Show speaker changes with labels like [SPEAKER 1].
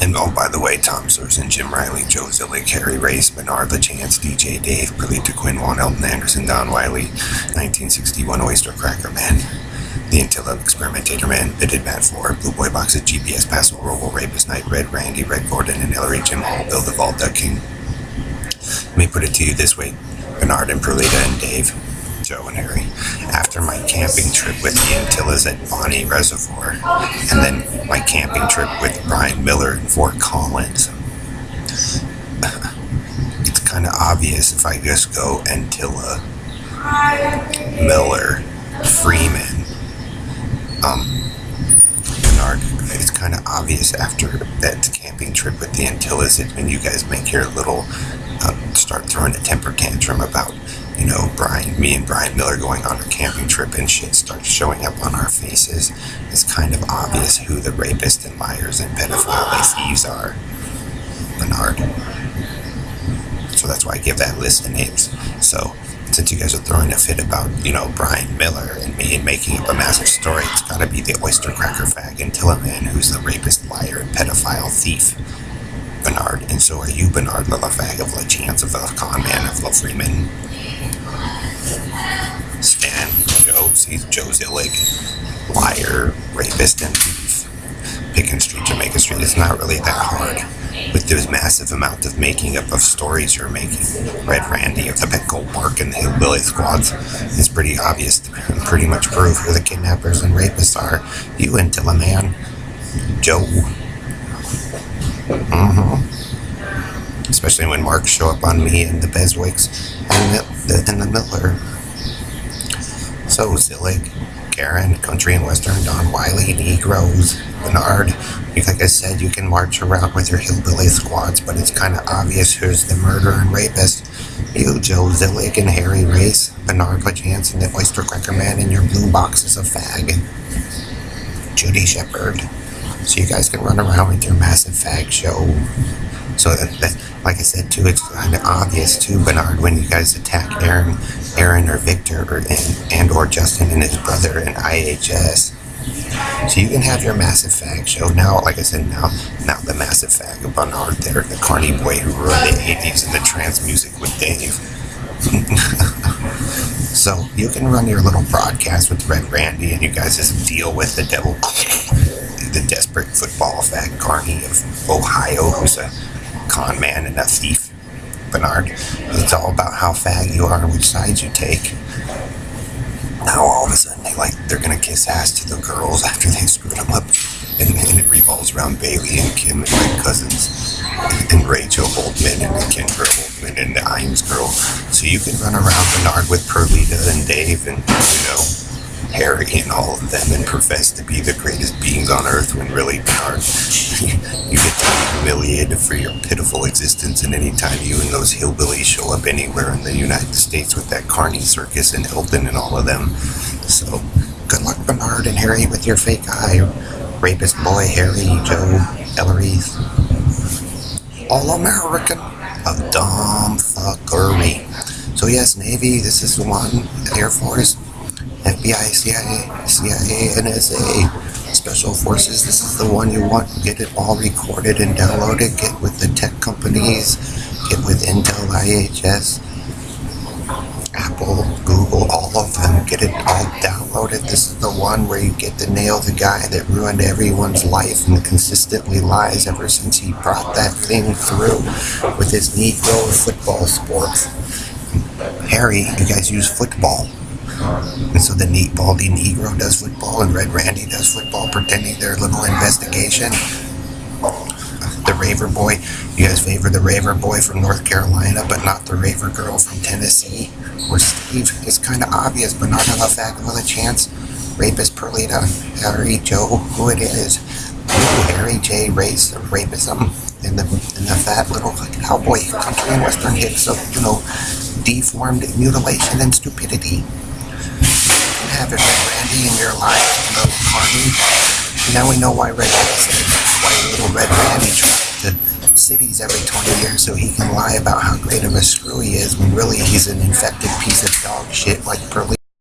[SPEAKER 1] And oh, by the way, Tom Sorensen, Jim Riley, Joe Zillick, Harry Race, Bernard LaChance, DJ Dave, Perlita Quinn, Juan Elton Anderson, Don Wiley, 1961 Oyster Cracker Man, The Antilla Experimentator Man, Bitted Matt 4, Blue Boy Boxes, GPS Paso, Robo Rapist Night, Red Randy, Red Gordon, and Hillary, Jim Hall, Bill Duvall, Doug King. Let me put it to you this way, Bernard and Perlita and Dave, Joe and Harry. After my camping trip with the Antillas at Bonnie Reservoir, and then my camping trip with Brian Miller in Fort Collins, it's kind of obvious if I just go Antilla, Miller, Freeman, Bernard. It's kind of obvious after that camping trip with the Antillas that when you guys make your little start throwing a temper tantrum about, me and Brian Miller going on a camping trip and shit starts showing up on our faces, it's kind of obvious who the rapists and liars and pedophile and thieves are, Bernard. So that's why I give that list of names. So since you guys are throwing a fit about, Brian Miller and me and making up a massive story, it's gotta be the oyster cracker fag Antilla man who's the rapist, liar, and pedophile thief, Bernard. And so are you, Bernard LaFag of LaChance of the con man of La Freeman. Stan, Joe Zillig, liar, rapist, and thief. Pickens Street, Jamaica Street. It's not really that hard. With this massive amount of making up of stories you're making, Red Randy of the Bengal Park and the Hillbilly Squads, it's pretty obvious to pretty much prove who the kidnappers and rapists are. You Antilla man, Joe. Especially when marks show up on me and the Beswicks and the Miller. So Zillig, Karen, Country and Western, Don Wiley, Negroes, Bernard. Like I said, you can march around with your hillbilly squads, but it's kind of obvious who's the murderer and rapist. You, Joe Zillig and Harry Race, Bernard LaChance and the Oyster Cracker Man in your blue boxes of fag. Judy Shepard. So you guys can run around with your massive fag show. So that like I said too, it's kind of obvious too, Bernard, when you guys attack Aaron or Victor or Justin and his brother in IHS. So you can have your massive fag show. Now, like I said, now the massive fag of Bernard there, the carny boy who ruined the 80s and the trance music with Dave. So you can run your little broadcast with Red Randy and you guys just deal with the devil, the desperate football fag carny of Ohio who's a con man and a thief, Bernard. It's all about how fag you are and which sides you take. Now all of a sudden they're gonna kiss ass to the girls after they screwed them up, and it revolves around Bailey and Kim and my cousins and Rachel Holdman and the Kendra Holdman and the Imes girl. So you can run around Bernard with Perlita and Dave and Harry and all of them and profess to be the greatest beings on earth when really, Bernard, you get to be humiliated for your pitiful existence, and anytime you and those hillbillies show up anywhere in the United States with that Carney Circus and Hilton and all of them. So good luck, Bernard and Harry, with your fake eye. Rapist boy Harry, Joe, Ellery, all-American of dumb fuckery. So yes, Navy, this is the one, Air Force, FBI, CIA, NSA, Special Forces, this is the one you want. Get it all recorded and downloaded. Get with the tech companies. Get with Intel, IHS, Apple, Google, all of them. Get it all downloaded. This is the one where you get to nail the guy that ruined everyone's life and consistently lies ever since he brought that thing through with his Negro football sports. Harry, you guys use football. And so the neat baldy Negro does football and Red Randy does football, pretending their little investigation. The Raver Boy, you guys favor the Raver Boy from North Carolina, but not the Raver Girl from Tennessee. Or Steve, it's kind of obvious, but not enough fact with a chance. Rapist Perlita, Harry, Joe, who it is. Harry J. Race, the rapism, and the fat little cowboy country and western hits of, deformed mutilation and stupidity. Have it, Red Randy, in your life, Carney. Now we know why little Red Randy travels to cities every 20 years so he can lie about how great of a screw he is when really he's an infected piece of dog shit like Pearly